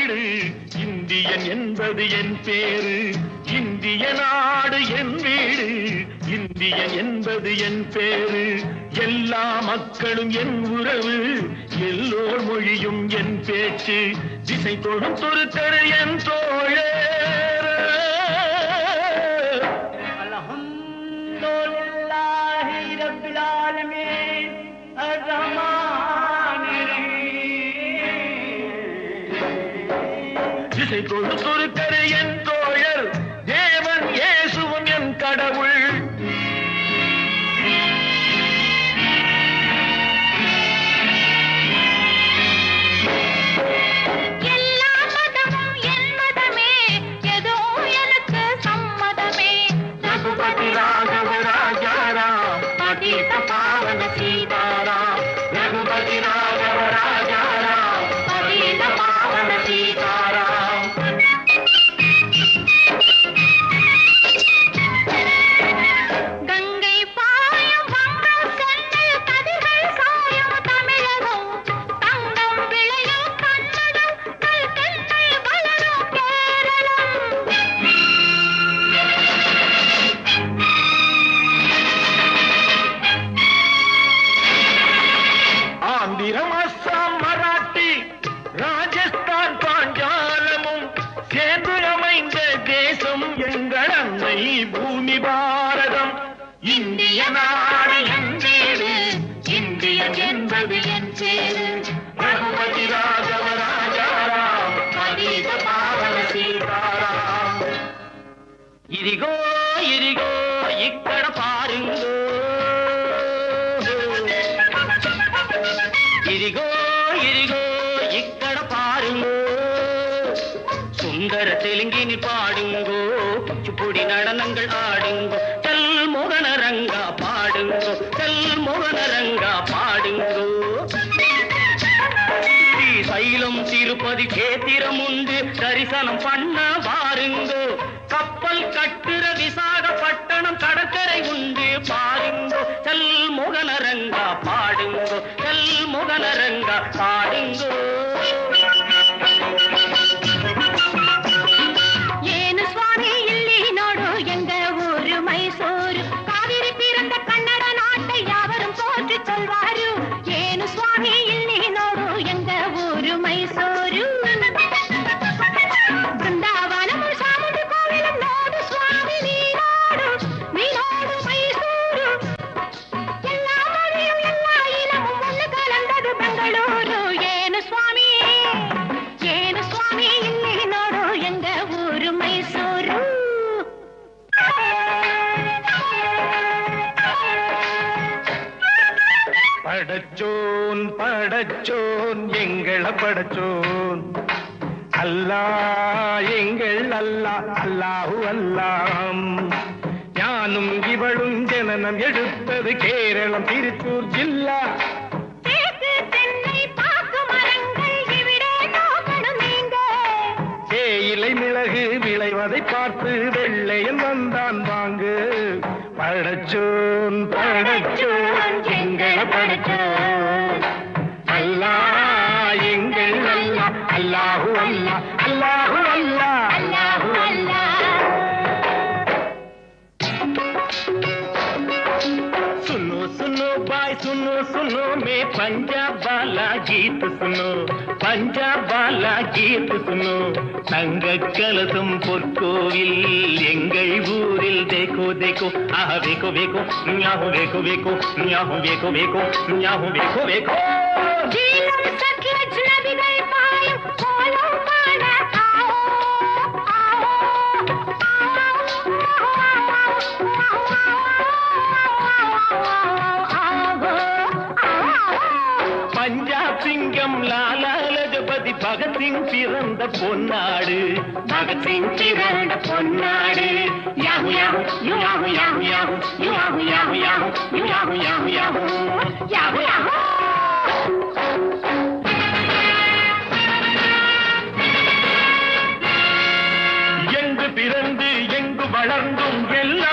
வீடு இந்தியன் என்பது என் பேரு இந்திய நாடு என் வீடு இந்தியன் என்பது என் பேரு எல்லா மக்களும் என் உறவு எல்லோர் மொழியும் என் பேச்சு திசை தொடும் துருக்கரு என் தோழர் அல்ஹம்துலில்லாஹி ரப்பில் ஆலமீன் திசை கொடுத்தொரு என் தோழர் தேவன் இயேசுவும் என் கடவுள் எல்லா மதமும் என் மதமே ஏதோ எனக்கு சம்மதமே ரகுபதி ராகவ ராஜாராம் பதித பாவன சீதாராம் ரகுபதி ராகவ ராஜாராம் பதித பாவன சீதாராம் கங்கை பாயும் வங்கம் சென்னில் கதிர்கள் சாயும் தமிழகம் தங்கம் விளையும் கன்னடம் கல் தென்னை வளரும் கேரளம் ஆந்திரம் அஸ்ஸாம் மராட்டி ராஜஸ்தான் பாஞ்சாலமும் சேர்ந்து அமைந்த தேசம் எங்கள் அன்னை பூமி பாரதம் இந்திய நாடு என் வீடு இந்தியன் என்பது என் பேரு ரகுபதி ராகவ ராஜாராம் பதித பாவன சீதாராம் ఇదిగో ఇదిగో ఇక్కడ పారిందో ఇదిగో ఇదిగో ఇక్కడ పారిందో சுந்தர தெலுங்கினி பாடுங்கோ குச்சிப்புடி நடனங்கள் ஆடுங்கோ செல் மோகனரங்கா பாடுங்கோ செல் மோகனரங்கா பாடுங்கோ சைலம் திருப்பதி கேத்திரம் உண்டு தரிசனம் பண்ண பாருங்கோ கப்பல் கட்டுற விசாகப்பட்டணம் கடற்கரை உண்டு பாருங்கோ செல் மோகனரங்கா பாடுங்கோ செல் மோகனரங்கா பாடுங்கோ ಏನು ಸ್ವಾಮಿ ಇಲ್ಲಿ ನೋಡು ಎಂಗ ಊರು ಮೈಸೂರು ಕಾವೇರಿ ಪಿರಂದ ಕನ್ನಡ ನಾಟ ಯಾವரும் போற்றி சொல்வாரு ಏನು ಸ್ವಾಮಿ ಇಲ್ಲಿ ನೋಡು ಎಂಗ ಊರು ಮೈಸೂರು ಬೃಂದಾವನము ಸಾಮುಂಡಿ ಕೋವಿಲಂ ನೋಡು ಸ್ವಾಮಿ ನೀನೋಡು ಮೈಸೂರು ಎಲ್ಲಾ ಮொழியும் ಎಲ್ಲಾ இனமும் ஒன்று கலந்தது பெங்களூரு ಏನು ಸ್ವಾಮಿ ಇಲ್ಲಿ ನೋಡು ಎಂಗ ಊರು ಮೈಸೂರು படச்சோன் படச்சோன் எங்கள படச்சோன் அல்லாஹ் எங்கள் அல்லாஹ் அல்லாஹு அல்லாம் ஞானும் இவளும் ஜனனம் எடுத்தது கேரளம் திருச்சூர் ஜில்லா தேக்கு தென்னை பாக்கு மரங்கள் இவிடே நோக்கணும் நீங்க தேயிலை மிளகு விளைவதை பார்த்து வெள்ளையன் வந்தான் வாங்கு படச்சோன் படச்சோன் எங்கள படச்சோன் அல்லாஹ் எங்கள் அல்லாஹ் அல்லாஹு அல்லாஹ் அல்லாஹு அல்லாஹ் அல்லாஹு அல்லாஹ் सुनो सुनो भाई सुनो सुनो मैं पंजाब वाला गीत सुनो पंजाब वाला गीत सुनो தங்க கலசம் பொற்கோவில் எங்கள் ஊரில் தேக்கோ தேக்கோ ஆஹ வேக்கோ வேக்கோ ஞாஹு வேக்கோ வேக்கோ ஞாஹு வேக்கோ வேக்கோ ஞாஹு வேக்கோ வேக்கோ ஜீலம் சக்லஜ் நதிகள் பாயும் கோலம் பாட ஆவோ பஞ்சாப் சிங்கம் லாலா லஜபதி பகத்சிங் பிறந்த பொன்னாடு பகத்சிங் பிறந்த பொன்னாடு யாஹு யாஹு யாஹு யாஹு யாஹு யாஹு யாஹு யாஹு யாஹு யாஹு யாஹு யாஹு யாஹு எங்கு பிறந்து எங்கு வளர்ந்தும் எல்லா